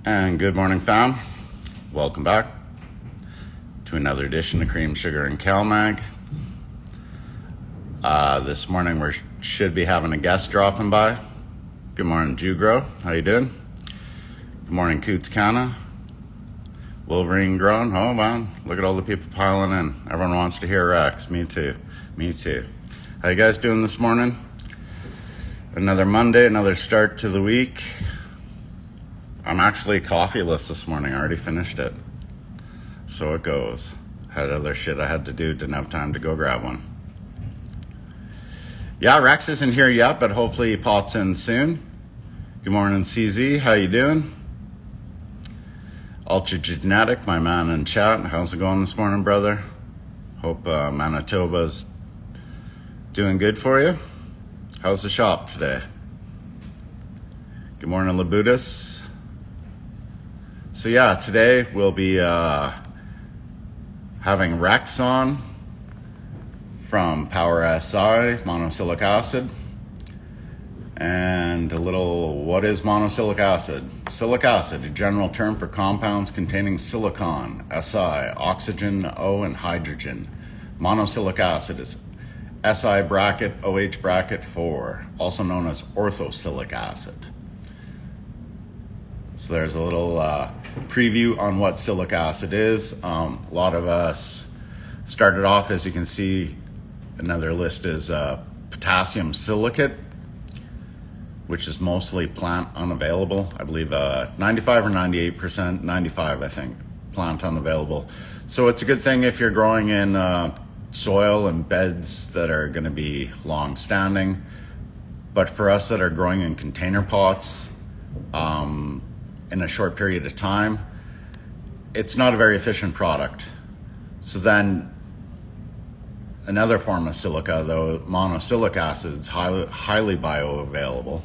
And good morning, fam. Welcome back to another edition of Cream, Sugar, and Calmag. This morning we should be having a guest dropping by. Good morning, Jugro. How you doing? Good morning, Coots Canna. Wolverine Grown. Oh, man. Look at all the people piling in. Everyone wants to hear Rex. Me too. Me too. How you guys doing this morning? Another Monday, another start to the week. I'm actually coffeeless this morning. I already finished it. So it goes. Had other shit I had to do. Didn't have time to go grab one. Yeah, Rex isn't here yet, but hopefully he pops in soon. Good morning, CZ. How you doing? Ultra Genetic, my man in chat. How's it going this morning, brother? Hope Manitoba's doing good for you. How's the shop today? Good morning, Labutus. So yeah, today we'll be having Rex on from Parasite, Monocelic Acid, and a little, what is monocelic acid? Silic acid, a general term for compounds containing silicon, Si, oxygen, O, and hydrogen. Monocelic acid is Si bracket, OH bracket 4, also known as orthosilic acid. So there's a little preview on what silic acid is. A lot of us started off, as you can see, another list is potassium silicate, which is mostly plant unavailable. I believe 95 or 98%, 95 I think, plant unavailable. So it's a good thing if you're growing in soil and beds that are going to be long standing. But for us that are growing in container pots, in a short period of time, it's not a very efficient product. So then another form of silica, though, monocelic acid, is highly bioavailable.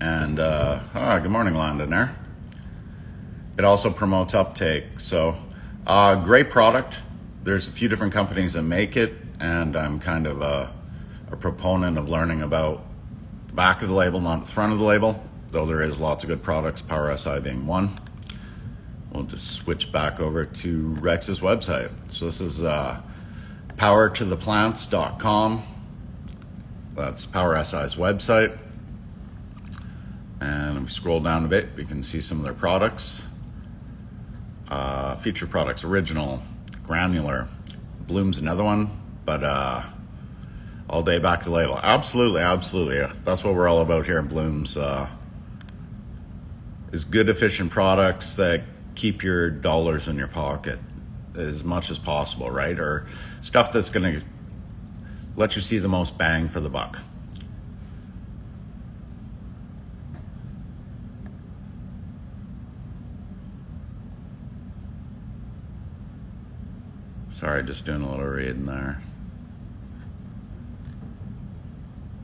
And good morning, Landon there. It also promotes uptake. So great product. There's a few different companies that make it, and I'm kind of a proponent of learning about the back of the label, not the front of the label. Though there is lots of good products, Parasite being one. We'll just switch back over to Rex's website. So this is powertotheplants.com. That's Parasite's website. And if we scroll down a bit, we can see some of their products. Featured products, original, granular. Bloom's another one, but all day back to the label. Absolutely, absolutely. That's what we're all about here in Bloom's. Is good, efficient products that keep your dollars in your pocket as much as possible, right? Or stuff that's going to let you see the most bang for the buck. Sorry, just doing a little reading there.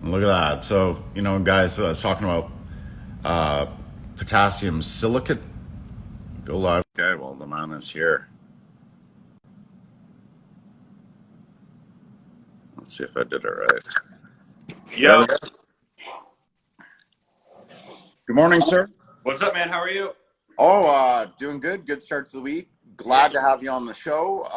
And look at that. So, guys, I was talking about Potassium Silicate. Go live. Okay, well, the man is here. Let's see if I did it right. Yo. Good morning, sir. What's up, man? How are you? Oh, doing good. Good start to the week. Glad to have you on the show.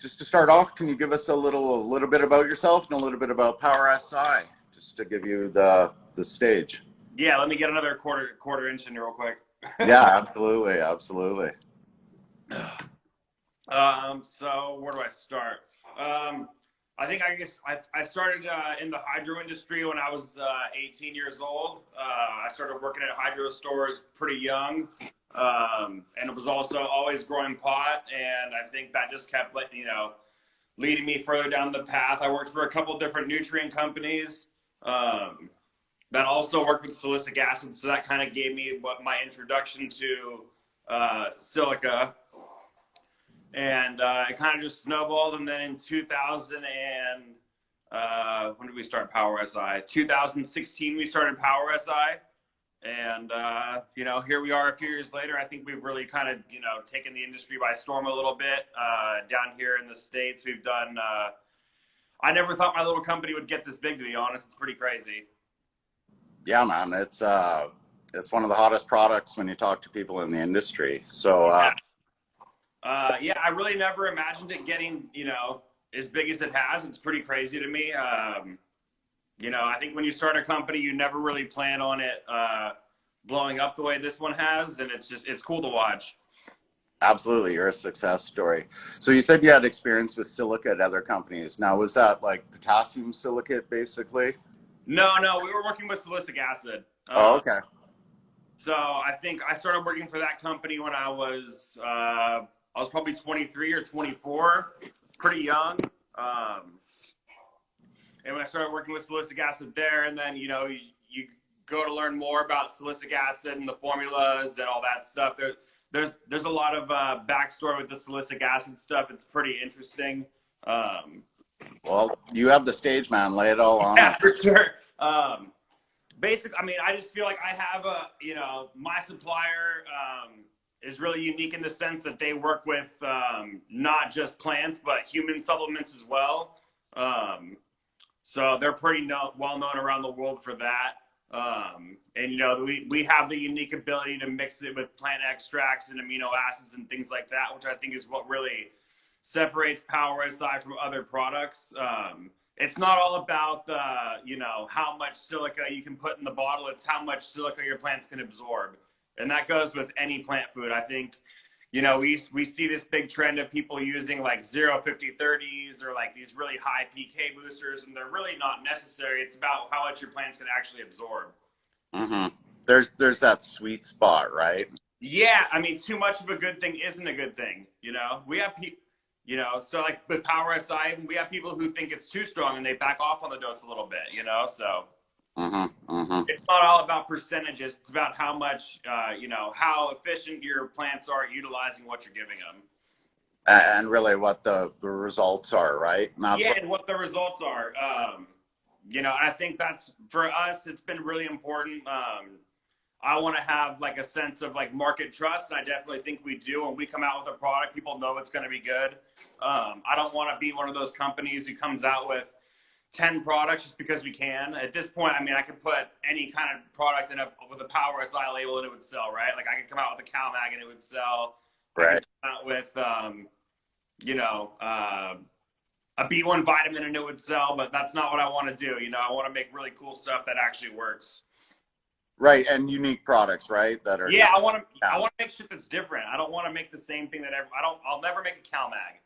Just to start off, can you give us a little bit about yourself and a little bit about Power SI, just to give you the stage? Yeah, let me get another quarter inch in here real quick. Yeah, absolutely, absolutely. So where do I start? I guess I started in the hydro industry when I was 18 years old. I started working at hydro stores pretty young, and it was also always growing pot, and I think that just kept leading me further down the path. I worked for a couple different nutrient companies that also worked with silic acid, so that kind of gave me my introduction to silica. And it kind of just snowballed, and then in 2000 and when did we start Power SI? 2016 we started Power SI, and here we are a few years later. I think we've really kind of taken the industry by storm a little bit. Down here in the States, we've done. I never thought my little company would get this big, to be honest. It's pretty crazy. Yeah, man, it's It's one of the hottest products when you talk to people in the industry. So, Yeah, I really never imagined it getting, as big as it has. It's pretty crazy to me. I think when you start a company, you never really plan on it blowing up the way this one has, and it's cool to watch. absolutely, you're a success story. So you said you had experience with silica at other companies. Now, was that like potassium silicate, basically? No, we were working with silicic acid. Oh, okay. So I think I started working for that company when I was probably 23 or 24, pretty young. And when I started working with silicic acid there, and then you go to learn more about silicic acid and the formulas and all that stuff. There's a lot of backstory with the silicic acid stuff. It's pretty interesting. Well, you have the stage, man. Lay it all on Yeah, us. for sure. I just feel like I have my supplier is really unique in the sense that they work with not just plants, but human supplements as well. So they're pretty well known around the world for that. We have the unique ability to mix it with plant extracts and amino acids and things like that, which I think is what really separates Parasite from other products. It's not all about how much silica you can put in the bottle. It's how much silica your plants can absorb. And that goes with any plant food. I think, we see this big trend of people using like 0-50-30s or like these really high pK boosters, and they're really not necessary. It's about how much your plants can actually absorb. Mm-hmm. There's that sweet spot, right? Yeah, too much of a good thing isn't a good thing. We have people, so like with Parasite, we have people who think it's too strong and they back off on the dose a little bit, so. Mm-hmm. Mm-hmm. It's not all about percentages. It's about how much, how efficient your plants are at utilizing what you're giving them. And really what the results are, right? And what the results are. I think that's, for us, it's been really important. I want to have like a sense of like market trust. And I definitely think we do. When we come out with a product, people know it's going to be good. I don't want to be one of those companies who comes out with 10 products just because we can. At this point, I could put any kind of product with a Parasite label and it would sell, right? Like I could come out with a Calmag and it would sell. Right. I could come out with, a B1 vitamin and it would sell, but that's not what I want to do. I want to make really cool stuff that actually works. Right, and unique products, right? That are I want to make shit that's different. I don't want to make the same thing I'll never make a Calmag.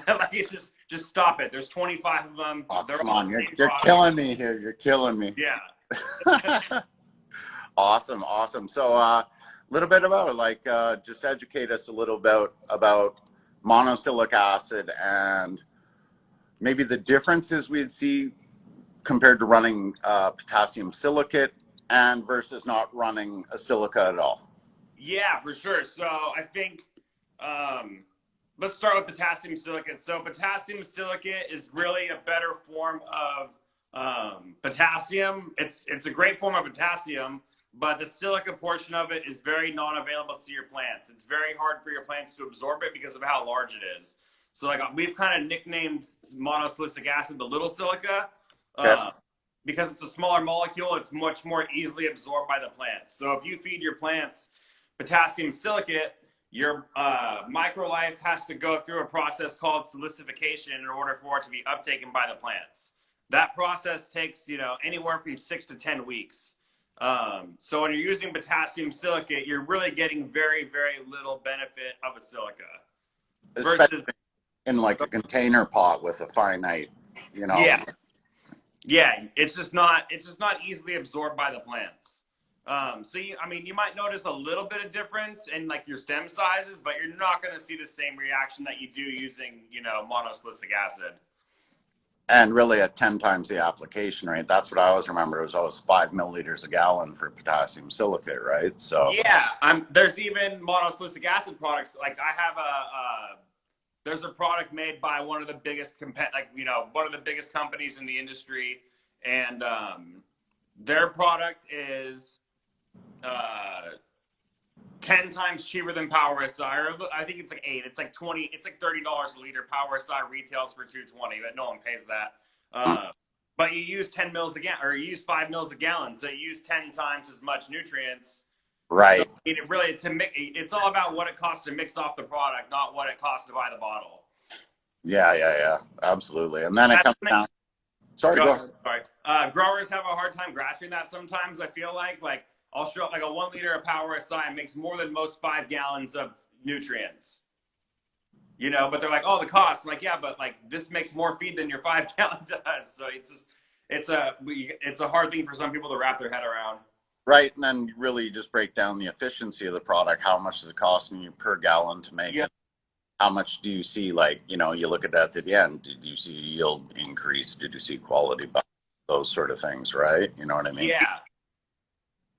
Like it's just stop it. There's 25 of them. Oh, They're come all on, you're killing me here. You're killing me. Yeah. Awesome. So a little bit about just educate us a little about monocelic acid and maybe the differences we'd see compared to running potassium silicate and versus not running a silica at all. Yeah, for sure. So I think let's start with potassium silicate. So potassium silicate is really a better form of potassium. It's a great form of potassium, but the silica portion of it is very non-available to your plants. It's very hard for your plants to absorb it because of how large it is. So like we've kind of nicknamed monocelic acid the little silica. Yes. Because it's a smaller molecule, it's much more easily absorbed by the plants. So if you feed your plants potassium silicate, your microlife has to go through a process called silicification in order for it to be uptaken by the plants. That process takes, anywhere from 6 to 10 weeks. So when you're using potassium silicate, you're really getting very, very little benefit of a silica. Especially in like a container pot with a finite, Yeah, it's just not easily absorbed by the plants. So you might notice a little bit of difference in like your stem sizes, but you're not going to see the same reaction that you do using, monocelic acid. And really at 10 times the application rate. That's what I always remember. It was always 5 milliliters a gallon for potassium silicate, right? So yeah, there's even monocelic acid products. Like I have there's a product made by one of the biggest one of the biggest companies in the industry, and their product is 10 times cheaper than Parasite. I think it's like 8. It's like 20. It's like $30 a liter. Parasite retails for $2.20, but no one pays that. But you use 10 mils a gallon, or you use 5 mils a gallon, so you use 10 times as much nutrients Right. It really it's all about what it costs to mix off the product, not what it costs to buy the bottle. Yeah. Absolutely. And then it comes down. Sorry, go ahead. Sorry. Growers have a hard time grasping that sometimes. I feel like I'll show up like a 1 liter of Power SI makes more than most 5 gallons of nutrients. You know, but they're like, oh, the cost. I'm like, yeah, but like this makes more feed than your 5 gallon does. So it's a hard thing for some people to wrap their head around. Right, and then really just break down the efficiency of the product. How much is it costing you per gallon to make it? How much do you see, like, you know, you look at that at the end. Did you see yield increase? Did you see quality? Those sort of things, right? You know what I mean? Yeah.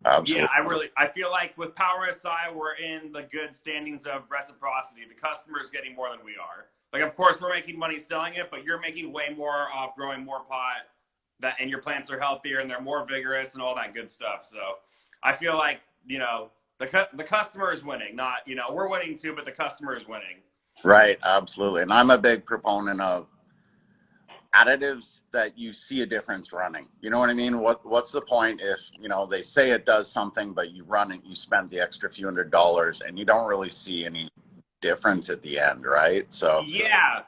Absolutely. Yeah, I feel like with Power SI, we're in the good standings of reciprocity. The customer is getting more than we are. Like, of course, we're making money selling it, but you're making way more off growing more pot, and your plants are healthier and they're more vigorous and all that good stuff. So I feel like, you know, the customer is winning, not, you know, we're winning too, but the customer is winning. Right, absolutely. And I'm a big proponent of additives that you see a difference running. You know what I mean? What's the point if, you know, they say it does something, but you run it, you spend the extra few $100s and you don't really see any difference at the end, right? So yeah.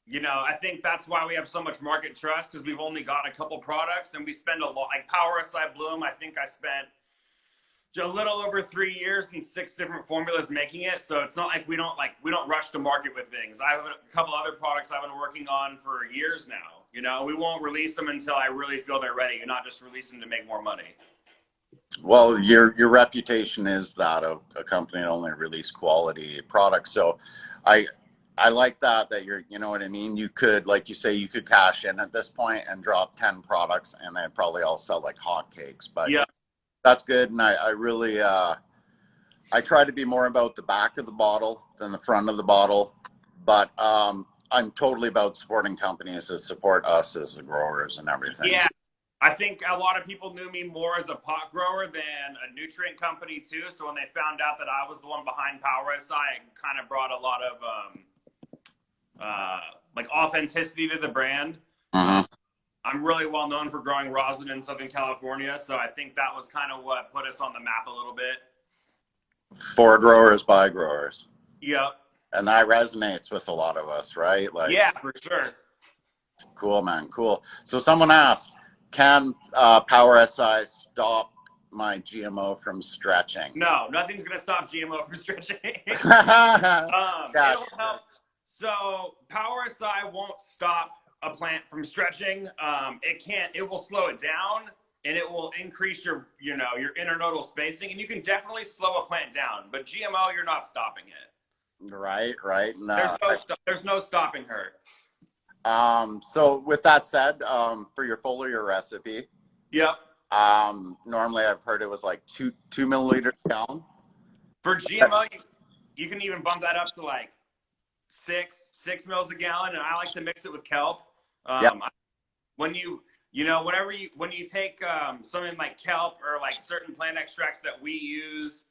You know, I think that's why we have so much market trust, because we've only got a couple products and we spend a lot. Like Power SI Bloom, I think I spent a little over 3 years and 6 different formulas making it. So it's not like we don't rush to market with things. I have a couple other products I've been working on for years now. You know, we won't release them until I really feel they're ready, and not just release them to make more money. Well, your reputation is that of a company that only release quality products. So I like that you're, you know what I mean? You could, like you say, you could cash in at this point and drop 10 products and they'd probably all sell like hotcakes. But yeah, that's good. And I really, I try to be more about the back of the bottle than the front of the bottle. But I'm totally about supporting companies that support us as the growers and everything. Yeah. I think a lot of people knew me more as a pot grower than a nutrient company too. So when they found out that I was the one behind Power SI, it kind of brought a lot of like authenticity to the brand. I'm really well known for growing rosin in Southern California, so I think that was kind of what put us on the map a little bit. For growers by growers. Yep. And that resonates with a lot of us, right? Like, yeah, for sure. Cool, man. Cool. So someone asked, can Power SI stop my GMO from stretching? No, nothing's going to stop GMO from stretching. It'll help. So Power SI won't stop a plant from stretching. It will slow it down, and it will increase your internodal spacing, and you can definitely slow a plant down. But GMO, you're not stopping it. Right. No, there's no stopping her. So with that said, for your foliar recipe, yep. Normally I've heard it was like 2 milliliters a gallon. For GMO, you can even bump that up to like 6 mils a gallon, and I like to mix it with kelp. When you take something like kelp or like certain plant extracts that we use,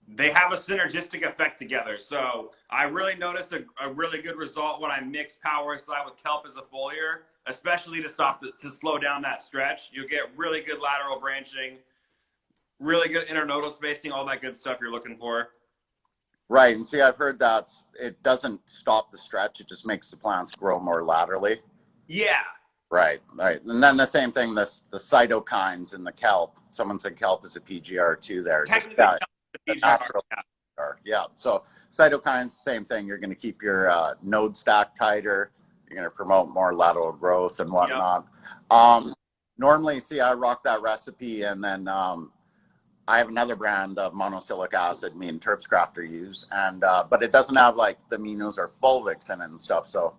they have a synergistic effect together. So I really notice a really good result when I mix Power SI with kelp as a foliar, especially to slow down that stretch. You'll get really good lateral branching, really good internodal spacing, all that good stuff you're looking for. Right, and see, I've heard that it doesn't stop the stretch; it just makes the plants grow more laterally. Yeah. Right, and then the same thing, the cytokines in the kelp. Someone said kelp is a PGR too. There, yeah. So cytokines, same thing. You're going to keep your node stack tighter. You're going to promote more lateral growth and whatnot. Yep. Normally, see, I rock that recipe, and then I have another brand of monocelic acid me and Terps Crafter use, and but it doesn't have like the aminos or fulvics in it and stuff. So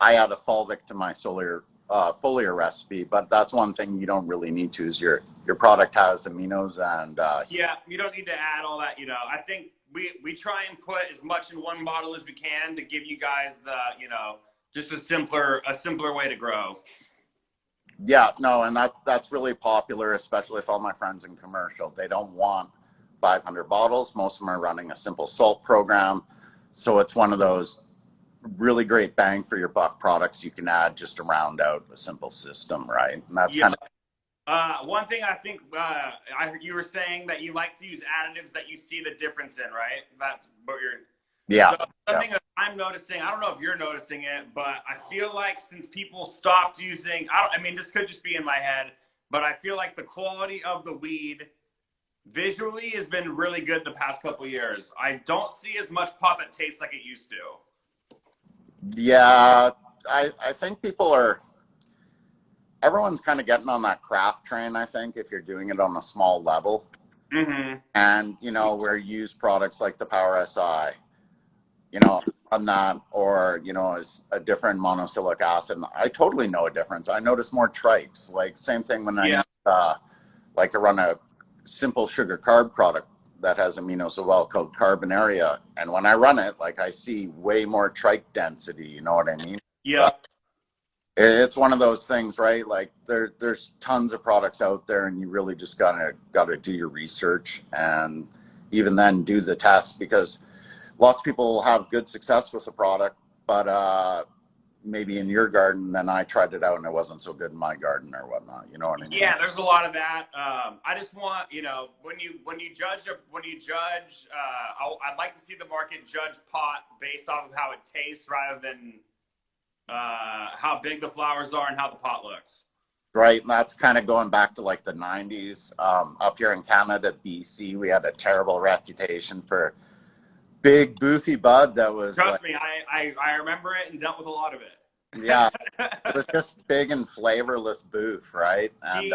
I add a fulvic to my foliar recipe, but that's one thing you don't really need to, is your product has aminos and yeah, you don't need to add all that. I think we try and put as much in one bottle as we can to give you guys the just a simpler way to grow. Yeah, no, and that's really popular, especially with all my friends in commercial. They don't want 500 bottles. Most of them are running a simple salt program, so it's one of those really great bang for your buck products you can add just to round out a simple system, right? And that's kind of One thing I think you were saying that you like to use additives that you see the difference in, right? That's what you're. Yeah. So something that I'm noticing, I don't know if you're noticing it, but I feel like since people stopped using, I mean, this could just be in my head, but I feel like the quality of the weed visually has been really good the past couple of years. I don't see as much pot that tastes like it used to. Yeah, I think everyone's kind of getting on that craft train, I think, if you're doing it on a small level. Mm-hmm. And, where you use products like the Power SI, on that, or, as a different monocelic acid. I totally know a difference. I notice more trikes, like same thing when Yeah. I run a simple sugar carb product that has aminos of well-called carbonaria. And when I run it, like I see way more trike density, you know what I mean? Yeah. But it's one of those things, right? Like there's tons of products out there, and you really just gotta do your research, and even then do the test, because lots of people have good success with the product, but maybe in your garden, then I tried it out and it wasn't so good in my garden or whatnot. You know what I mean? Yeah, there's a lot of that. I just want, when you judge, I'd like to see the market judge pot based off of how it tastes rather than how big the flowers are and how the pot looks. Right, and that's kind of going back to like the 90s. Up here in Canada, BC, we had a terrible reputation for big boofy bud that was Trust me, I remember it and dealt with a lot of it. Yeah, it was just big and flavorless boof, right? And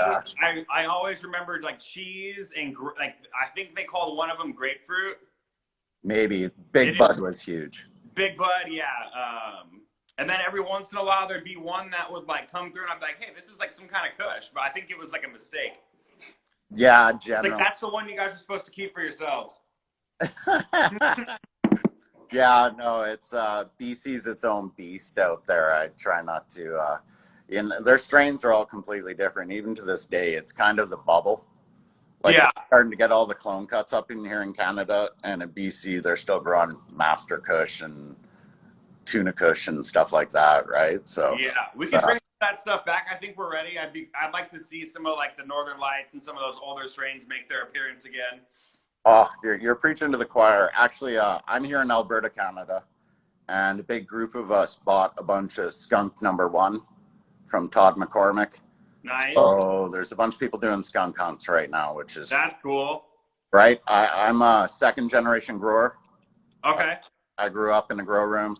I always remembered like cheese and like I think they called one of them grapefruit. maybe Big Bud was huge. Big Bud, yeah. And then every once in a while there'd be one that would like come through, and I'd be like, "Hey, this is like some kind of Kush," but I think it was like a mistake. Yeah, generally. Like that's the one you guys are supposed to keep for yourselves. Yeah, no, it's BC's its own beast out there. I try not to. Their strains are all completely different. Even to this day, it's kind of the bubble. Like, yeah, it's starting to get all the clone cuts up in here in Canada, and in BC, they're still growing Master Kush and Tuna Kush and stuff like that, right? So yeah, we can bring that stuff back. I think we're ready. I'd like to see some of like the Northern Lights and some of those older strains make their appearance again. Oh, you're preaching to the choir. Actually, I'm here in Alberta, Canada, and a big group of us bought a bunch of Skunk #1 from Todd McCormick. Nice. So there's a bunch of people doing skunk hunts right now, which is that's cool. Right. I'm a second generation grower. Okay. I grew up in a grow room.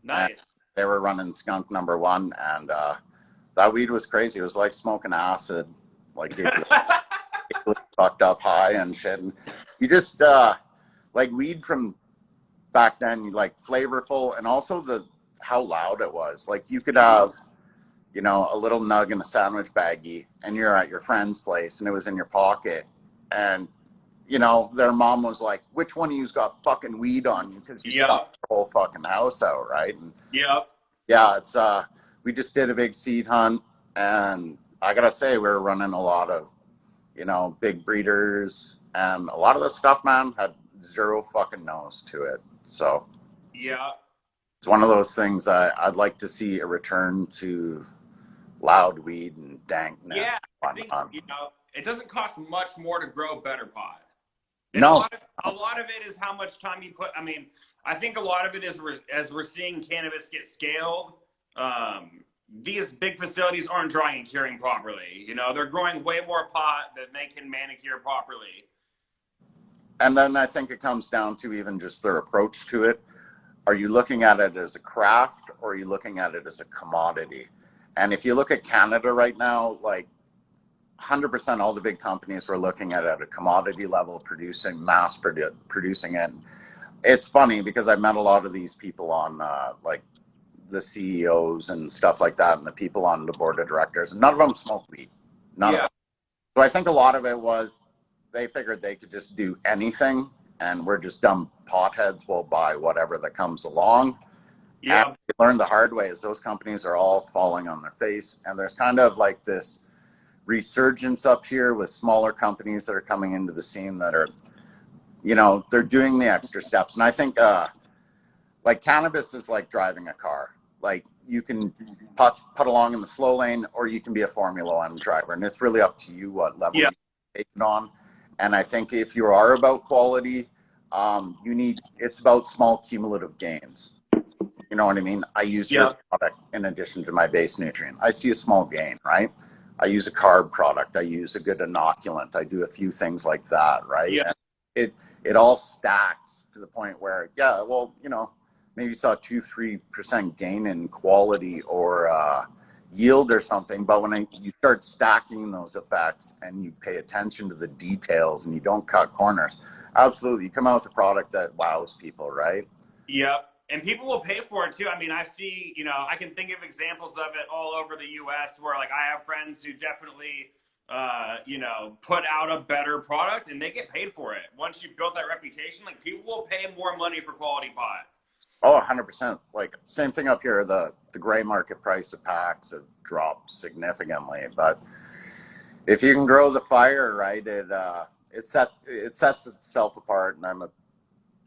Nice. They were running Skunk #1, and that weed was crazy. It was like smoking acid, like fucked up high and shit. And you just like weed from back then, like flavorful, and also how loud it was. Like you could have, a little nug in a sandwich baggie, and you're at your friend's place, and it was in your pocket, and their mom was like, "Which one of you's got fucking weed on you?" Because you stopped the whole fucking house out, right? And yeah, it's we just did a big seed hunt, and I gotta say, we were running a lot of big breeders, and a lot of the stuff, man, had zero fucking nose to it. So yeah, it's one of those things I'd like to see a return to loud weed and dankness. Yeah, I think it doesn't cost much more to grow better pot. And no, a lot of it is how much time you put. I mean, I think a lot of it is as we're seeing cannabis get scaled. These big facilities aren't drying and curing properly. They're growing way more pot than they can manicure properly. And then I think it comes down to even just their approach to it. Are you looking at it as a craft, or are you looking at it as a commodity? And if you look at Canada right now, like 100% all the big companies were looking at it at a commodity level, producing it. It's funny because I met a lot of these people on like the CEOs and stuff like that, and the people on the board of directors, and none of them smoke weed. None of them. So I think a lot of it was they figured they could just do anything, and we're just dumb potheads. We'll buy whatever that comes along. Yeah. And we learned the hard way is those companies are all falling on their face, and there's kind of like this resurgence up here with smaller companies that are coming into the scene that are, they're doing the extra steps. And I think like cannabis is like driving a car. Like you can put along in the slow lane, or you can be a Formula One driver. And it's really up to you what level you take it on. And I think if you are about quality, it's about small cumulative gains. You know what I mean? I use your product in addition to my base nutrient. I see a small gain, right? I use a carb product. I use a good inoculant. I do a few things like that, right? Yeah. And it all stacks to the point where, maybe you saw 2-3% gain in quality or yield or something. But when you start stacking those effects and you pay attention to the details and you don't cut corners, absolutely, you come out with a product that wows people, right? Yep. And people will pay for it too. I mean, I see, I can think of examples of it all over the US where like I have friends who definitely, put out a better product and they get paid for it. Once you've built that reputation, like people will pay more money for quality pot. Oh, 100%. Like same thing up here. The gray market price of packs have dropped significantly, but if you can grow the fire, right, it sets itself apart. And I'm a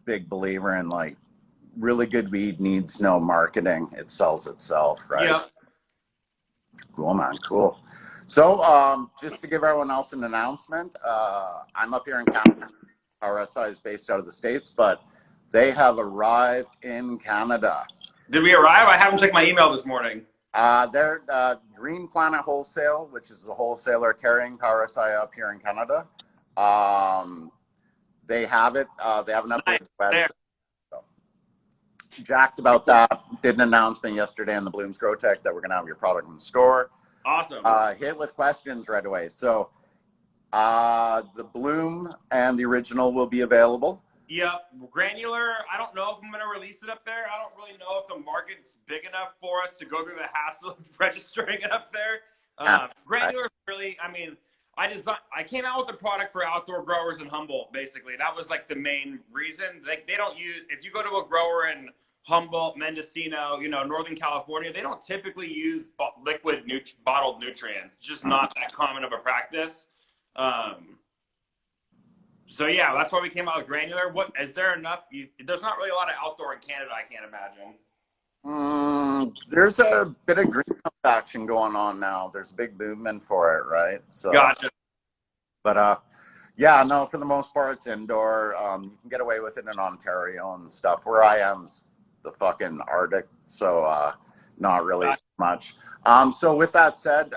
big believer in like really good weed needs no marketing. It sells itself, right? Yeah. Cool, man. Cool. So just to give everyone else an announcement, I'm up here in Canada. Parasite is based out of the States, but they have arrived in Canada. Did we arrive? I haven't checked my email this morning. They're Green Planet Wholesale, which is the wholesaler carrying Parasite up here in Canada. They have it. They have an updated website. So, jacked about that. Did an announcement yesterday on the Blooms Grow Tech that we're going to have your product in the store. Awesome. Hit with questions right away. So the Bloom and the original will be available. Yep. Granular, I don't know if I'm going to release it up there. I don't really know if the market's big enough for us to go through the hassle of registering it up there. Granular really, I mean, I came out with a product for outdoor growers in Humboldt, basically. That was like the main reason. They don't use, if you go to a grower in Humboldt, Mendocino, Northern California, they don't typically use liquid bottled nutrients. It's just not that common of a practice. So yeah, that's why we came out with granular. What is there enough? There's not really a lot of outdoor in Canada, I can't imagine. There's a bit of greenhouse action going on now. There's a big movement for it, right? So, gotcha. But yeah, no, for the most part, it's indoor. You can get away with it in Ontario and stuff. Where I am is the fucking Arctic, so not really so much. So with that said,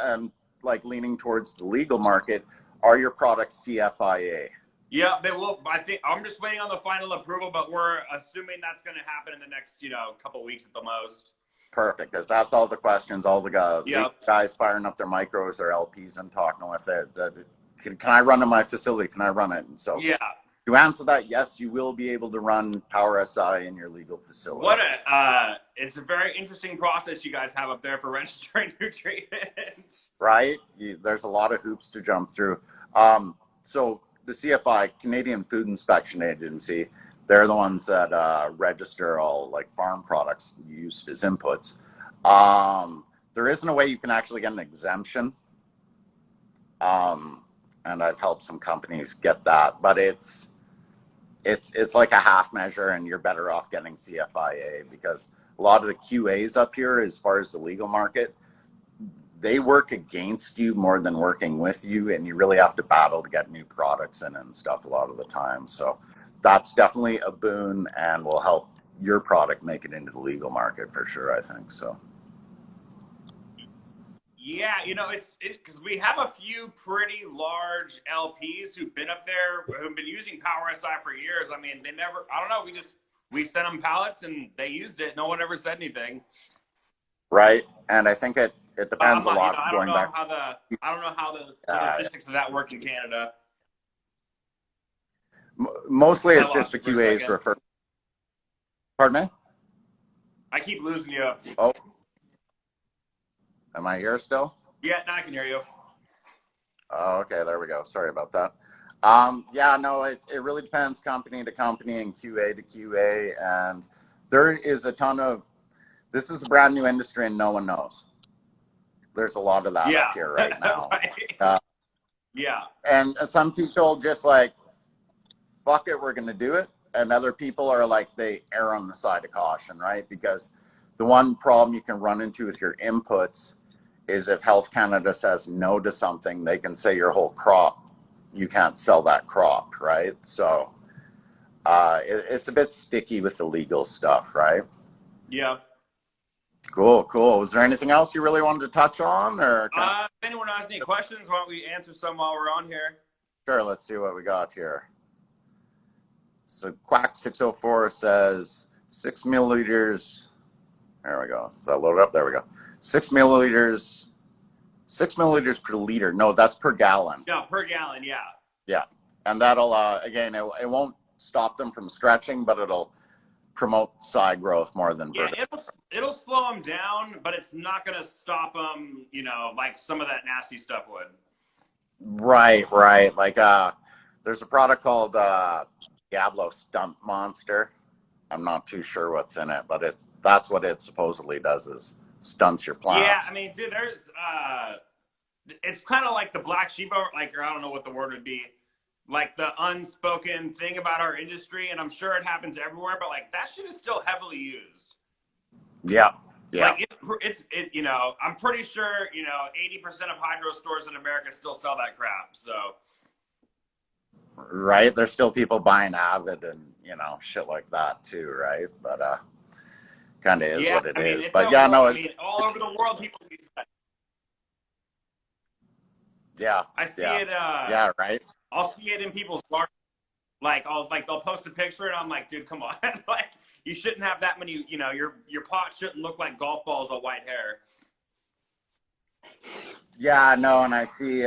like leaning towards the legal market, are your products CFIA? Yeah, they will. I think I'm just waiting on the final approval, but we're assuming that's going to happen in the next, couple weeks at the most. Perfect, because that's all the questions. All the guys firing up their micros, their LPs, and talking with it. Can I run in my facility? Can I run it? And so yeah. To answer that, yes, you will be able to run Power SI in your legal facility. It's a very interesting process you guys have up there for registering nutrients. Right? There's a lot of hoops to jump through. So the CFI, Canadian Food Inspection Agency, they're the ones that register all like farm products used as inputs. There isn't a way you can actually get an exemption. And I've helped some companies get that, but it's like a half measure, and you're better off getting CFIA because a lot of the QAs up here, as far as the legal market, they work against you more than working with you, and you really have to battle to get new products in and stuff a lot of the time. So that's definitely a boon and will help your product make it into the legal market for sure, I think so. Yeah, it's because we have a few pretty large LPs who've been up there, who've been using Power SI for years. I mean, I don't know, we sent them pallets and they used it. No one ever said anything. Right, and I think it depends a lot. I don't know how the logistics of that work in Canada. Mostly it's just the QAs refer. Pardon me? I keep losing you. Oh. Am I here still? Yeah, now I can hear you. Oh, okay, there we go. Sorry about that. Yeah, no, it really depends company to company and QA to QA. And there is a ton of, this is a brand new industry and no one knows. There's a lot of that up here right now. Right. Yeah. And some people just like, fuck it, we're going to do it. And other people are like, they err on the side of caution, right? Because the one problem you can run into with your inputs is if Health Canada says no to something, they can say your whole crop, you can't sell that crop, right? So it's a bit sticky with the legal stuff, right? Yeah. Cool, cool. Was there anything else you really wanted to touch on, or? If anyone has any questions, why don't we answer some while we're on here? Sure, let's see what we got here. So Quack 604 says 6 milliliters. There we go. Is that loaded up? There we go. 6 milliliters. 6 milliliters per liter. No, that's per gallon. Yeah, per gallon. Yeah. Yeah, and that'll again, it won't stop them from stretching, but it'll promote side growth more than vertical. Yeah, it'll slow them down, but it's not going to stop them, you know, like some of that nasty stuff would. Right, right. Like there's a product called Diablo Stunt Monster. I'm not too sure what's in it, but that's what it supposedly does, is stunts your plants. Yeah, I mean, dude, there's it's kind of like the black sheep, like, or I don't know what the word would be, like the unspoken thing about our industry, and I'm sure it happens everywhere, but like that shit is still heavily used. Yeah, yeah. Like it's you know, I'm pretty sure, you know, 80% of hydro stores in America still sell that crap. So. Right, there's still people buying Avid and, you know, shit like that too, right? But kind of is what it is. But yeah, no, all over the world, people use that. Yeah, I see it. Yeah, right. I'll see it in people's gardens. Like they'll post a picture and I'm like, dude, come on, like you shouldn't have that many. You know, your pot shouldn't look like golf balls of white hair. Yeah, no, and I see,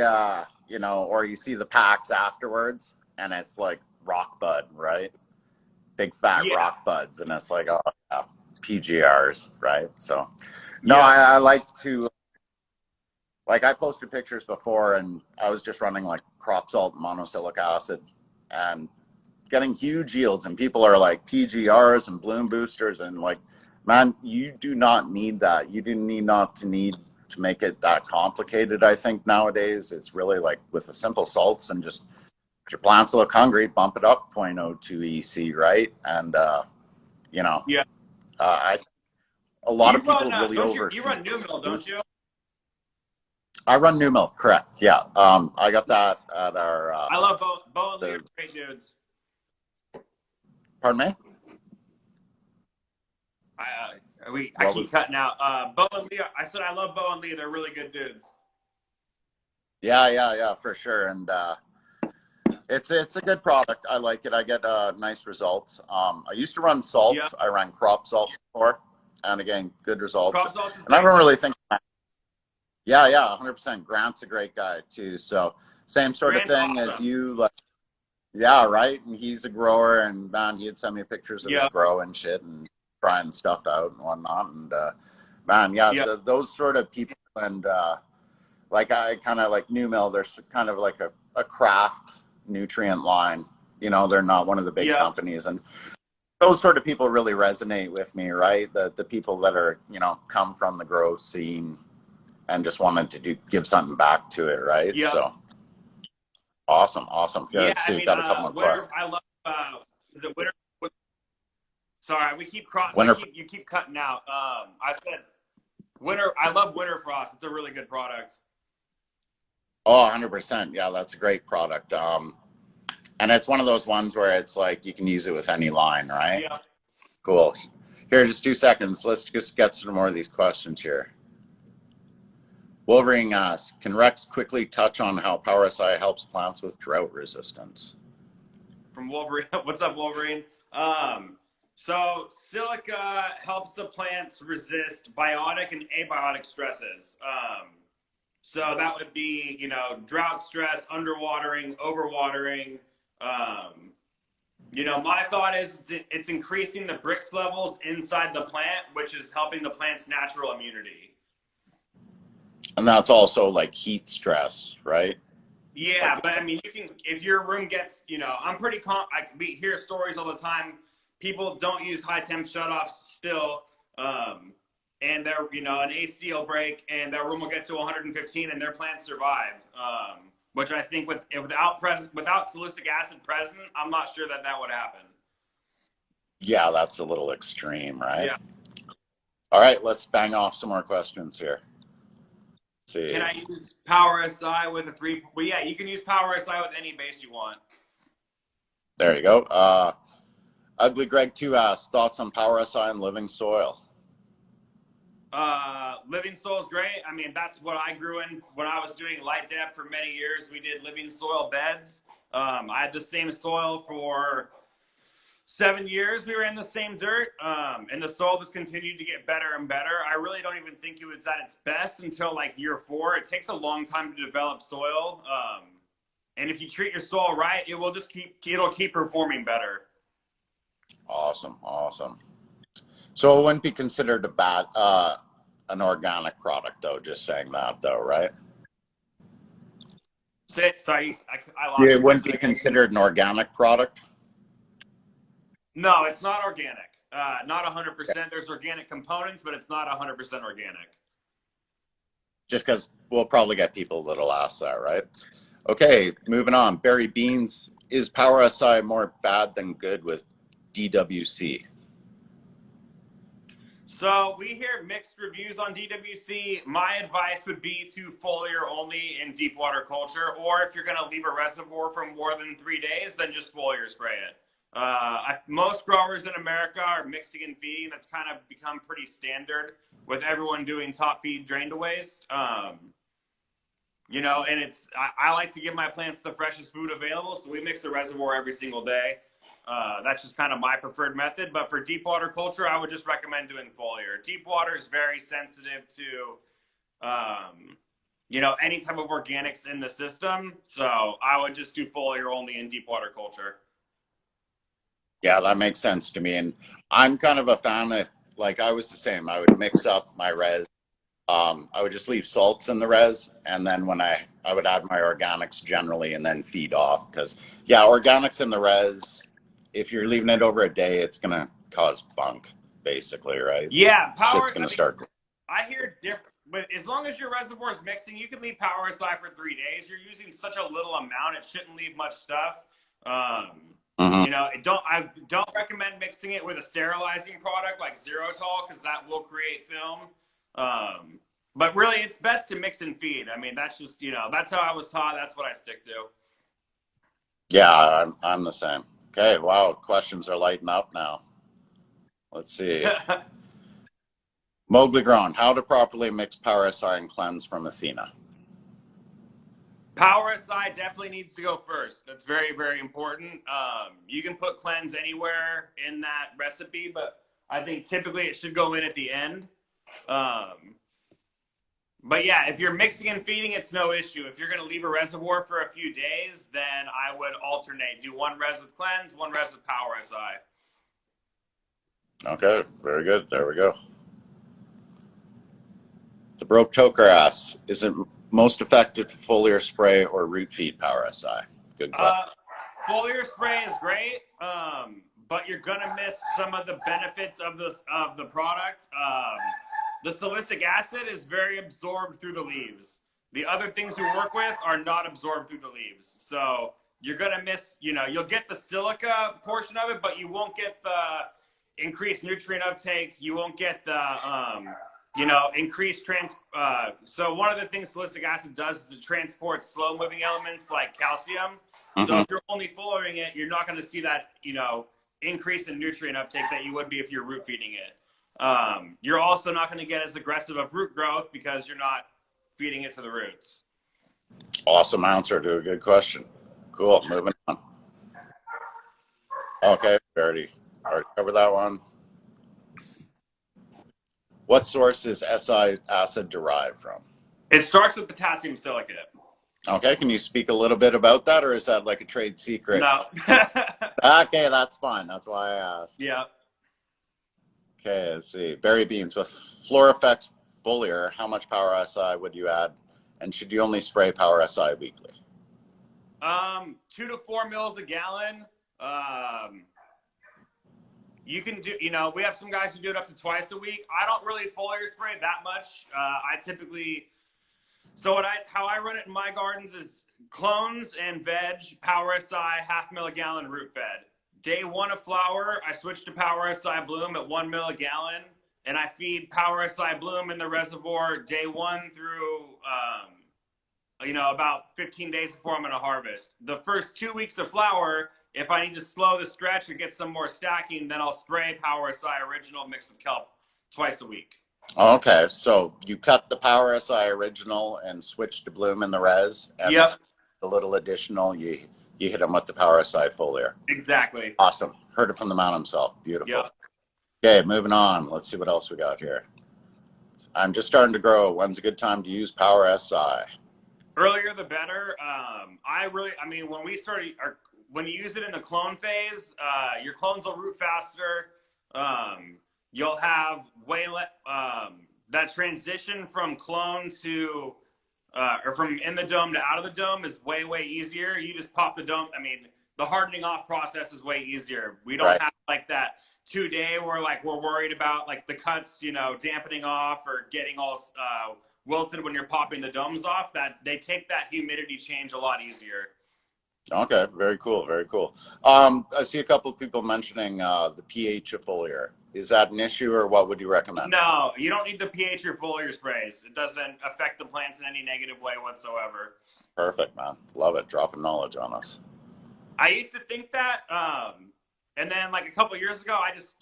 you know, or you see the packs afterwards, and it's like rock bud, right? Big fat rock buds, and it's like, oh, yeah, PGRs, right? So, no, I like to, like, I posted pictures before, and I was just running like crop salt and monocelic acid, and getting huge yields, and people are like PGRs and bloom boosters, and like, man, you do not need that. You do not need to make it that complicated. I think nowadays it's really like with the simple salts, and just if your plants look hungry, bump it up 0.02 EC, right? And you know, I think a lot of people really overfeed. You run New Mill, don't you? I run New Mill, correct? Yeah, I got that at our. I love Bo and Lee are great dudes. Pardon me? I keep cutting out. Bo and Lee. I said I love Bo and Lee. They're really good dudes. Yeah, for sure. And it's a good product. I like it. I get nice results. I used to run salts. Yeah. I ran crop salts before, and again, good results. Crop salts and I don't really think. Yeah, 100%. Grant's a great guy too. So same sort of thing as you. Like, yeah, right. And he's a grower, and man, he'd send me pictures of his grow and shit, and trying stuff out and whatnot. And man, those sort of people, and like I kind of like New Mill. There's kind of like a craft nutrient line. You know, they're not one of the big companies, and those sort of people really resonate with me, right? The people that are, you know, come from the grow scene and just wanted to give something back to it, right? Yeah. So awesome. Good. So you got a couple more questions. I love is it winter? Sorry, we keep you keep cutting out. I said winter. I love Winter Frost. It's a really good product. Oh, 100%. Yeah, that's a great product. And it's one of those ones where it's like you can use it with any line, right? Yeah. Cool. Here, just 2 seconds. Let's just get some more of these questions here. Wolverine asks, can Rex quickly touch on how Parasite helps plants with drought resistance? From Wolverine. What's up, Wolverine? So silica helps the plants resist biotic and abiotic stresses. So that would be, you know, drought stress, underwatering, overwatering. You know, my thought is it's increasing the Brix levels inside the plant, which is helping the plant's natural immunity. And that's also like heat stress, right? Yeah, but I mean, you can, if your room gets, you know, we hear stories all the time. People don't use high temp shutoffs still, and they're, you know, an AC will break and their room will get to 115 and their plants survive. Which I think without silicic acid present, I'm not sure that would happen. Yeah, that's a little extreme, right? Yeah. All right, let's bang off some more questions here. Let's Can see. I use Power SI with a 3? Well, yeah, you can use Power SI with any base you want. There you go. Ugly Greg 2 asks, thoughts on Power SI and living soil? Living soil is great. I mean, that's what I grew in when I was doing light depth for many years. We did living soil beds. I had the same soil for 7 years. We were in the same dirt, and the soil just continued to get better and better. I really don't even think it was at its best until like year 4. It takes a long time to develop soil, and if you treat your soil right, it will just it'll keep performing better. Awesome, awesome. So it wouldn't be considered a bad, an organic product, though. Just saying that, though, right? Sorry, I lost Yeah, you it for a wouldn't be second. considered an organic product. No, it's not organic. Not 100%. There's organic components, but it's not 100% organic. Just because we'll probably get people that'll ask that, right? Okay, moving on. Barry Beans, is Power SI more bad than good with DWC? So we hear mixed reviews on DWC. My advice would be to foliar only in deep water culture, or if you're going to leave a reservoir for more than 3 days, then just foliar spray it. Most growers in America are mixing and feeding. That's kind of become pretty standard with everyone doing top feed drain to waste. You know, and I like to give my plants the freshest food available, so we mix the reservoir every single day. That's just kind of my preferred method. But for deep water culture, I would just recommend doing foliar. Deep water is very sensitive to, you know, any type of organics in the system. So I would just do foliar only in deep water culture. Yeah, that makes sense to me. And I'm kind of a fan of, like, I was the same. I would mix up my res. I would just leave salts in the res, and then when I would add my organics generally, and then feed off. Because yeah, organics in the res, if you're leaving it over a day, it's gonna cause funk, basically, right? Yeah, Shit's power. I gonna mean, start. I hear different. But as long as your reservoir is mixing, you can leave power aside for 3 days. You're using such a little amount; it shouldn't leave much stuff. Mhm. You know, I don't recommend mixing it with a sterilizing product like Zerotol because that will create film. But really, it's best to mix and feed. I mean, that's just, you know, that's how I was taught. That's what I stick to. Yeah, I'm the same. Okay, wow, questions are lighting up now. Let's see. Mowgli Grown, how to properly mix Power SI and cleanse from Athena. Power aside definitely needs to go first. That's very, very important. You can put cleanse anywhere in that recipe, but I think typically it should go in at the end. Um, but yeah, if you're mixing and feeding, it's no issue. If you're going to leave a reservoir for a few days, then I would alternate. Do one res with cleanse, one res with power SI. Okay, very good. There we go. The Broke Choker asks, is it most effective to foliar spray or root feed Power SI? Good question. Foliar spray is great, but you're gonna miss some of the benefits of the product. The silicic acid is very absorbed through the leaves. The other things we work with are not absorbed through the leaves. So you're gonna miss, you know, you'll get the silica portion of it, but you won't get the increased nutrient uptake. You won't get the you know, increased so one of the things silicic acid does is it transports slow moving elements like calcium. So if you're only foliaring it, you're not going to see that, you know, increase in nutrient uptake that you would be if you're root feeding it. You're also not going to get as aggressive of root growth because you're not feeding it to the roots. Awesome answer to a good question. Cool. Moving on. Okay, we already covered that one. What source is SI acid derived from? It starts with potassium silicate. Okay, can you speak a little bit about that, or is that like a trade secret? No. Okay, that's fine. That's why I asked. Yeah. Okay, let's see. Berry beans with Florafex foliar. How much Power SI would you add? And should you only spray Power SI weekly? 2 to 4 mils a gallon. You can do, you know, we have some guys who do it up to twice a week. I don't really foliar spray that much. I typically, so how I run it in my gardens is clones and veg, Power SI, half mil a gallon root fed. Day 1 of flower, I switch to Power SI bloom at 1 mil a gallon. and I feed Parasite bloom in the reservoir day 1 through about 15 days before I'm going to harvest. The first 2 weeks of flower, if I need to slow the stretch or get some more stacking, then I'll spray Parasite Original mixed with Kelp twice a week. Okay, so you cut the Power SI original and switch to bloom in the res, and then Yep, a little additional, you hit them with the Power SI foliar. exactly. Awesome. Heard it from the man himself. Beautiful. Yep. Okay, moving on. Let's see what else we got here. I'm just starting to grow. When's a good time to use Power SI? Earlier the better. When you use it in the clone phase, your clones will root faster. You'll have that transition from clone to or from in the dome to out of the dome is way easier. You just pop the dome. I mean, the hardening off process is way easier. We don't have like that 2 day where like we're worried about like the cuts, dampening off or getting all wilted when you're popping the domes off. That they take that humidity change a lot easier. Okay, very cool, very cool. I see a couple of people mentioning the pH of foliar. Is that an issue, or what would you recommend? No, you don't need the pH or foliar sprays. It doesn't affect the plants in any negative way whatsoever. Perfect, man. Love it. Dropping knowledge on us. I used to think that, and then like a couple years ago, I just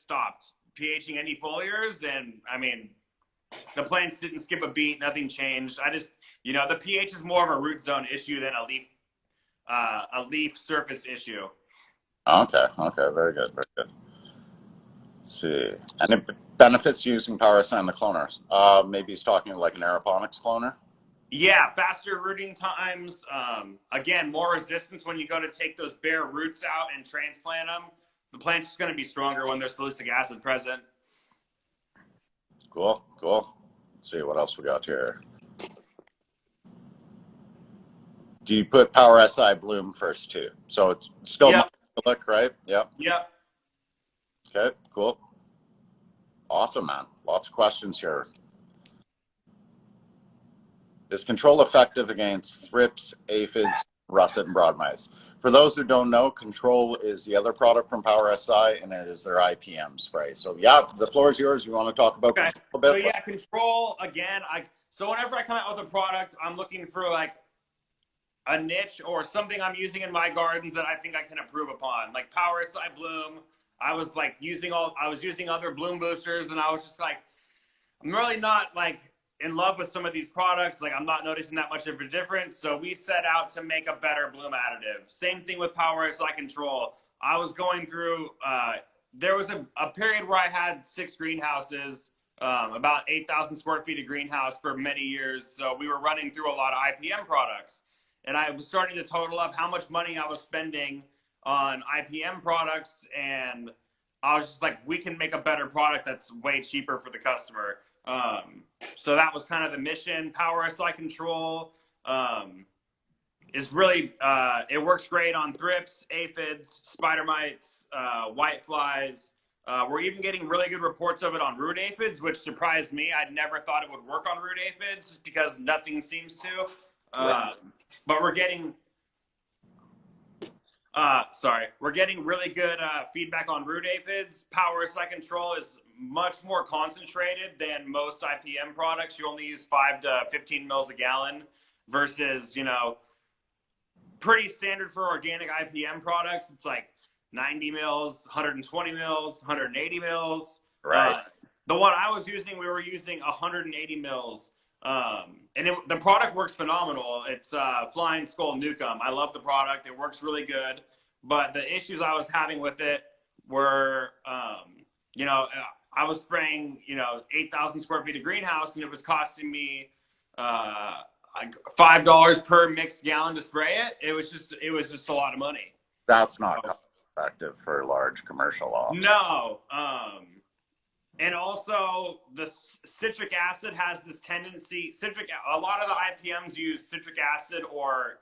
stopped pHing any foliars, and I mean, the plants didn't skip a beat, nothing changed. The pH is more of a root zone issue than a leaf surface issue. Okay, very good, very good. Let's see. Any benefits using Parasite in the cloners? Maybe he's talking like an aeroponics cloner. Yeah, faster rooting times. Again, more resistance when you go to take those bare roots out and transplant them. The plant's just going to be stronger when there's silica acid present. Cool. Let's see what else we got here. Do you put Power SI bloom first too? So it's still monocelic, right? Yep. Okay, cool. Awesome, man. Lots of questions here. Is control effective against thrips, aphids, russet, and broad mice? For those who don't know, Control is the other product from Power SI, and it is their IPM spray. So yeah, the floor is yours. You want to talk about Control a bit? So yeah, Control again. So whenever I come out with a product, I'm looking for like a niche or something I'm using in my gardens that I think I can improve upon. Like Parasite bloom, I was using other bloom boosters, and I was just like, I'm really not like in love with some of these products. Like I'm not noticing that much of a difference. So we set out to make a better bloom additive. Same thing with Parasite Control. I was going through, there was a period where I had 6 greenhouses, about 8,000 square feet of greenhouse for many years. So we were running through a lot of IPM products. And I was starting to total up how much money I was spending on IPM products. And I was just like, we can make a better product that's way cheaper for the customer. So that was kind of the mission. Power SI Control is really, it works great on thrips, aphids, spider mites, white flies. We're even getting really good reports of it on root aphids, which surprised me. I'd never thought it would work on root aphids just because nothing seems to. But we're getting really good feedback on root aphids. Power SI Control is much more concentrated than most IPM products. You only use 5 to 15 mils a gallon versus, pretty standard for organic IPM products. It's like 90 mils, 120 mils, 180 mils. Right. The one I was using, we were using 180 mils. And the product works phenomenal. It's Flying Skull Nukem. I love the product. It works really good. But the issues I was having with it were, I was spraying, 8,000 square feet of greenhouse, and it was costing me $5 per mixed gallon to spray it. It was just a lot of money. That's not cost effective for large commercial ops. No. And also, the citric acid has this tendency. A lot of the IPMs use citric acid or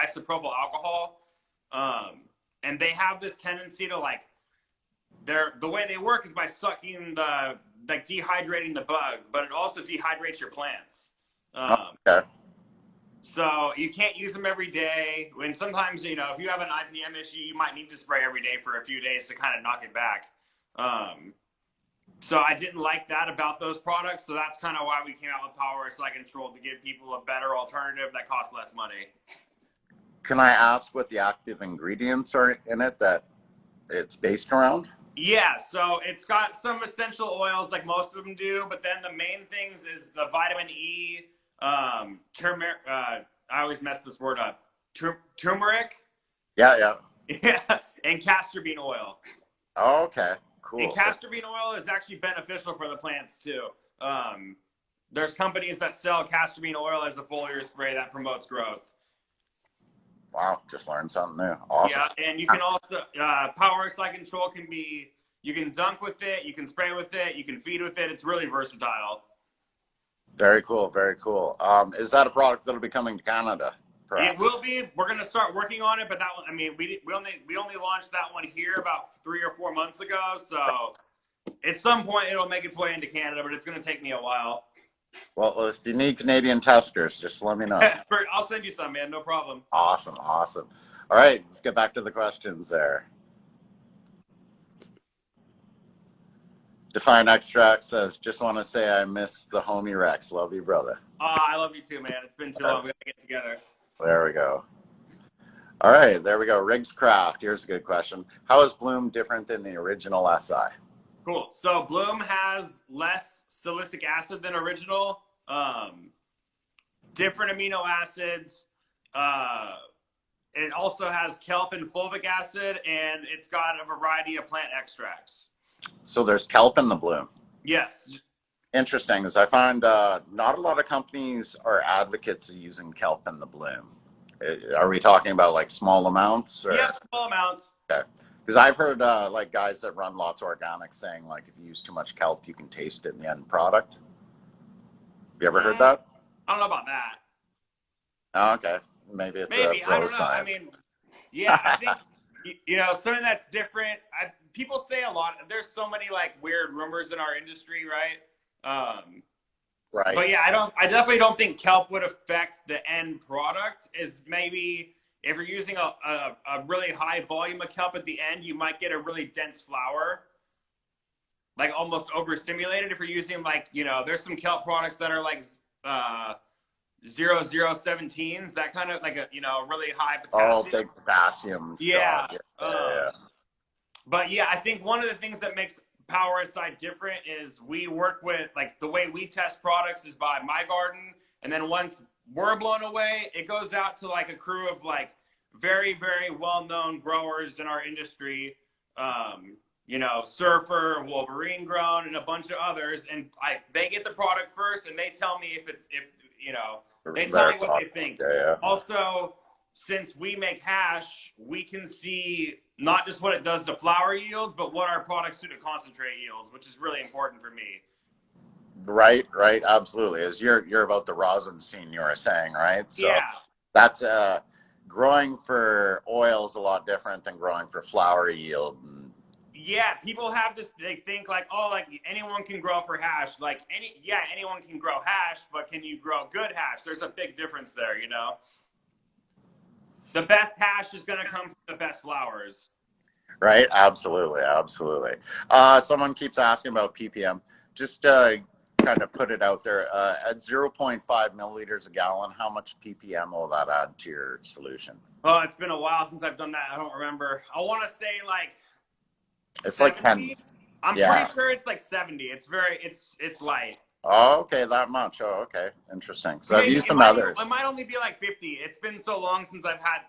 isopropyl alcohol, and they have this tendency to the way they work is by sucking dehydrating the bug, but it also dehydrates your plants. Okay. So you can't use them every day. And sometimes, if you have an IPM issue, you might need to spray every day for a few days to kind of knock it back. So I didn't like that about those products. So that's kind of why we came out with Parasite Control, to give people a better alternative that costs less money. Can I ask what the active ingredients are in it that it's based around? Yeah, so it's got some essential oils like most of them do, but then the main things is the vitamin E, turmeric. I always mess this word up. Turmeric. Yeah, yeah. Yeah, and castor bean oil. Oh, okay, cool. And castor bean oil is actually beneficial for the plants too. There's companies that sell castor bean oil as a foliar spray that promotes growth. Wow, just learned something new. Awesome. Yeah, and you can also Parasite Control can be, you can dunk with it, you can spray with it, you can feed with it. It's really versatile. Very cool, very cool. Is that a product that'll be coming to Canada? Perhaps? It will be. We're going to start working on it, but that one, I mean, we only launched that one here about 3 or 4 months ago. So at some point it'll make its way into Canada, but it's going to take me a while. Well, if you need Canadian testers, just let me know. I'll send you some, man. No problem. Awesome, awesome. All right, let's get back to the questions there. Define Extract says, just want to say I miss the homie Rex. Love you, brother. I love you too, man. It's been too long. We got to get together. There we go. All right, there we go. Riggs Craft. Here's a good question. How is Bloom different than the original SI? Cool. So Bloom has less silicic acid than original. Different amino acids. It also has kelp and fulvic acid, and it's got a variety of plant extracts. So there's kelp in the Bloom. Yes. Interesting, as I find not a lot of companies are advocates of using kelp in the Bloom. Are we talking about like small amounts? Or? Yeah, small amounts. Okay. Because I've heard like guys that run lots of organics saying like if you use too much kelp, you can taste it in the end product. Have you ever heard that? I don't know about that. Oh, okay. Maybe it's Maybe. a pro I don't know. science. I mean, yeah, I think, something that's different. People say a lot. There's so many like weird rumors in our industry, right? Right. But yeah, I definitely don't think kelp would affect the end product. Is maybe if you're using a really high volume of kelp at the end, you might get a really dense flower, like almost overstimulated. If you're using like, there's some kelp products that are like 0017s, that kind of like a, really high potassium. Oh, big potassium. Yeah. Yeah. But yeah, I think one of the things that makes Parasite different is we work with, like, the way we test products is by my garden, and then once we're blown away, it goes out to like a crew of like very, very well-known growers in our industry, Surfer, Wolverine Grown, and a bunch of others, and they get the product first, and they tell me they tell me what they think. Yeah. Also, since we make hash, we can see not just what it does to flower yields, but what our products do to concentrate yields, which is really important for me. Right, absolutely. As you're about the rosin scene, you were saying, right? So yeah. That's growing for oil is a lot different than growing for flower yield. Yeah, people have this. They think like, oh, like anyone can grow for hash. Like anyone can grow hash, but can you grow good hash? There's a big difference there, The best hash is going to come from the best flowers. Right, absolutely. Someone keeps asking about ppm. Just kind of put it out there. At 0.5 milliliters a gallon, how much ppm will that add to your solution? Oh, it's been a while since I've done that. I don't remember. I want to say like it's 70. like 10. I'm pretty sure it's like 70. It's light. Oh, okay, that much. Oh, okay, interesting. So I've used some others. It might only be like 50. It's been so long since I've had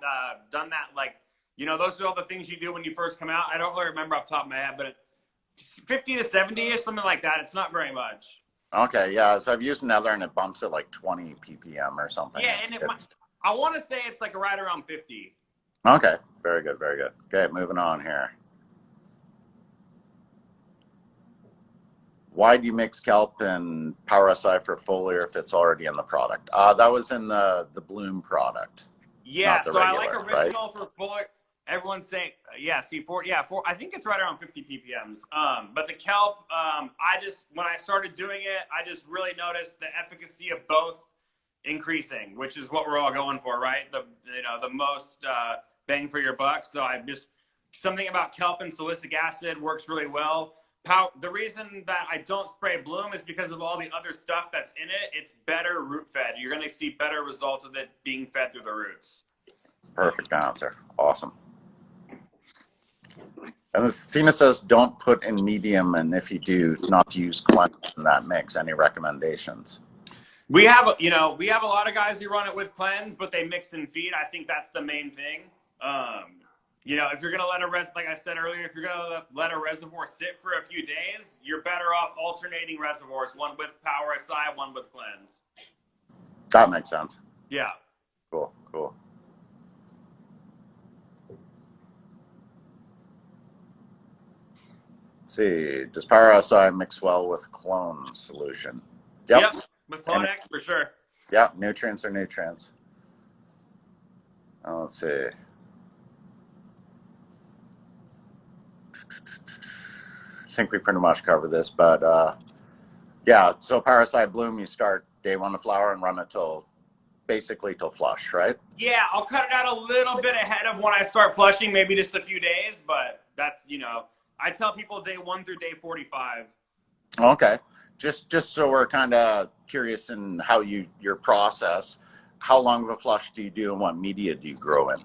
done that. Like, those are all the things you do when you first come out. I don't really remember off the top of my head, but 50 to 70 ish, something like that. It's not very much. Okay, yeah. So I've used another, and it bumps it like 20 ppm or something. Yeah, and I want to say it's like right around 50. Okay, very good. Okay, moving on here. Why do you mix kelp and Parasite for foliar if it's already in the product? That was in the Bloom product. Yeah, so regular, I like original, right? For foliar. Everyone's saying, I think it's right around 50 ppms. But the kelp, when I started doing it, I just really noticed the efficacy of both increasing, which is what we're all going for, right? The most bang for your buck. So something about kelp and silicic acid works really well. The reason that I don't spray bloom is because of all the other stuff that's in it. It's better root fed. You're going to see better results of it being fed through the roots. Perfect answer. Awesome. And Athena says, don't put in medium, and if you do, not to use cleanse in that mix. Any recommendations? We have a lot of guys who run it with cleanse, but they mix and feed. I think that's the main thing. If you're gonna like I said earlier, if you're gonna let a reservoir sit for a few days, you're better off alternating reservoirs, one with Power SI, one with cleanse. That makes sense. Yeah. Cool. Let's see, does Power SI mix well with clone solution? Yep, with Clone X for sure. Yeah, nutrients are nutrients. Let's see. I think we pretty much covered this, but yeah, so Parasite Bloom, you start day one of flower and run it basically till flush, right? Yeah, I'll cut it out a little bit ahead of when I start flushing, maybe just a few days, but that's, I tell people day 1 through day 45. Okay. Just so we're kind of curious in how your process, how long of a flush do you do and what media do you grow in?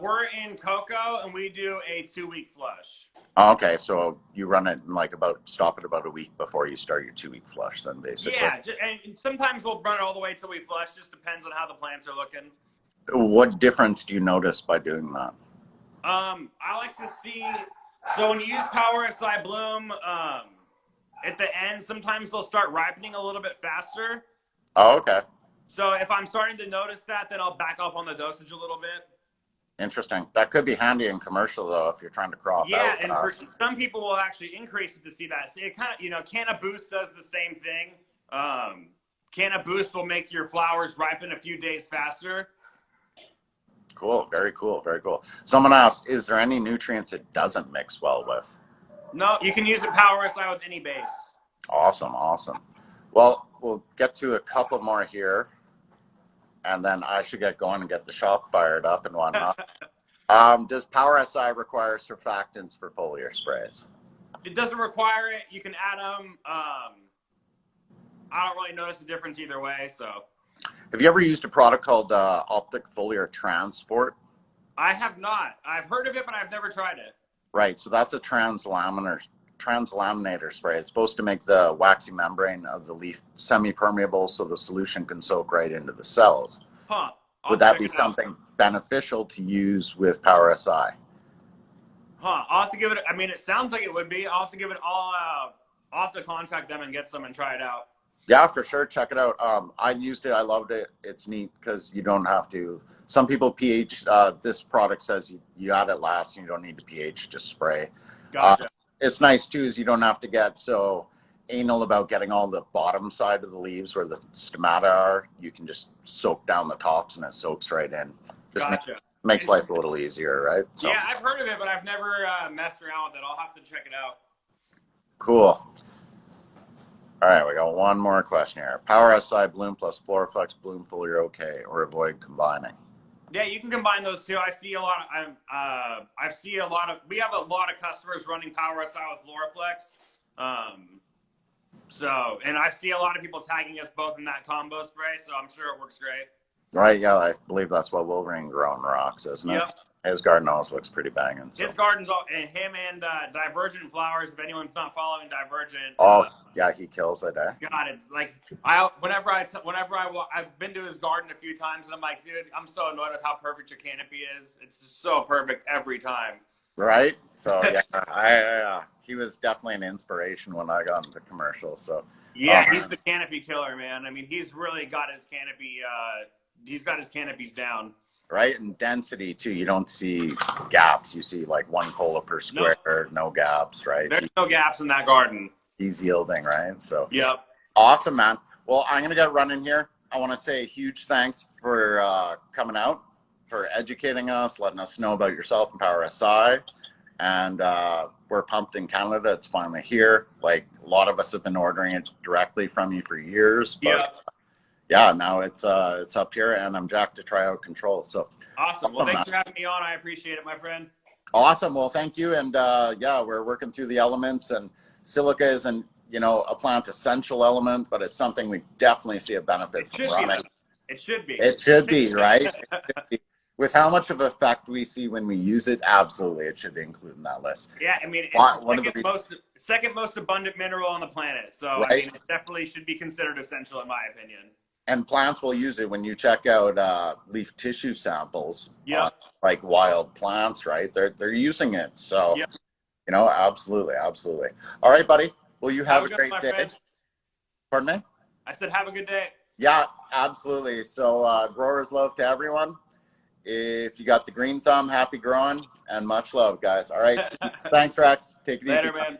We're in cocoa and we do a 2-week flush. Okay, so you run it stop it about a week before you start your 2-week flush then basically. Yeah, and sometimes we'll run it all the way till we flush, just depends on how the plants are looking. What difference do you notice by doing that? I like to see, so when you use Power SI Bloom, at the end, sometimes they'll start ripening a little bit faster. Oh, okay. So if I'm starting to notice that, then I'll back up on the dosage a little bit. Interesting. That could be handy in commercial though if you're trying to crop out. Yeah, and for some people will actually increase it to see that. So it kind of, Canna Boost does the same thing. Canna Boost will make your flowers ripen a few days faster. Cool. Very cool. Someone asked, is there any nutrients it doesn't mix well with? No, you can use it Power SI with any base. Awesome. Well, we'll get to a couple more here, and then I should get going and get the shop fired up and whatnot. Does Power SI require surfactants for foliar sprays? It doesn't require it. You can add them. I don't really notice a difference either way. So, have you ever used a product called Optic Foliar Transport? I have not. I've heard of it, but I've never tried it. Right, so that's a translaminator spray. It's supposed to make the waxy membrane of the leaf semi-permeable so the solution can soak right into the cells. Huh. Would that be something beneficial to use with Power SI? Huh. I'll have to give it, it sounds like it would be. I'll have to give it all, I'll have to contact them and get some and try it out. Yeah, for sure. Check it out. I used it. I loved it. It's neat because you don't have to. Some people pH. This product says you add it last and you don't need to pH. Just spray. Gotcha. It's nice too is you don't have to get so anal about getting all the bottom side of the leaves where the stomata are. You can just soak down the tops and it soaks right in. Just makes life a little easier, right? So. Yeah, I've heard of it, but I've never messed around with it. I'll have to check it out. Cool. All right, we got one more question here. Power SI Bloom plus Floraflex Bloom Foliar okay, or avoid combining? Yeah, you can combine those two. I see a lot of, we have a lot of customers running Power SI with Floraflex. And I see a lot of people tagging us both in that combo spray, so I'm sure it works great. Right, yeah, I believe that's what Wolverine Grown rocks, isn't it? Yep. His garden always looks pretty banging. So. His garden's all, and him and Divergent Flowers, if anyone's not following Divergent. Oh, yeah, he kills it, eh? God, it, like, I've been to his garden a few times, and I'm like, dude, I'm so annoyed with how perfect your canopy is. It's just so perfect every time. Right? So, yeah, he was definitely an inspiration when I got into commercials, so. Yeah, he's the canopy killer, man. I mean, he's really got his canopy, he's got his canopies down. Right, and density too. You don't see gaps. You see like 1 cola per square, no gaps, right? There's no gaps in that garden. He's yielding, right? So, yep. Awesome, man. Well, I'm gonna get running here. I want to say a huge thanks for coming out, for educating us, letting us know about yourself and Power SI. And we're pumped in Canada. It's finally here. Like a lot of us have been ordering it directly from you for years, but. Yeah, now it's up here, and I'm jacked to try out Control. So awesome. Well, thanks for having me on. I appreciate it, my friend. Awesome. Well, thank you. And yeah, we're working through the elements, and Silica isn't, you know, a plant essential element, but it's something we definitely see a benefit It from should running. be. It should be. It should be, right? It should be. With how much of effect we see when we use it, absolutely, it should be included in that list. Yeah, I mean, it's One of the second most abundant mineral on the planet. So, right? I mean, it definitely should be considered essential, in my opinion. And plants will use it when you check out leaf tissue samples, Yep. like wild plants, right? They're using it. So, Yep. you know, absolutely, absolutely. All right, buddy. Well, you have a good great one, my day. friend. Pardon me? I said, have a good day. Yeah, absolutely. So, growers love to everyone. If you got the green thumb, happy growing and much love, guys. All right. Thanks, Rex. Take it easy. Later, man.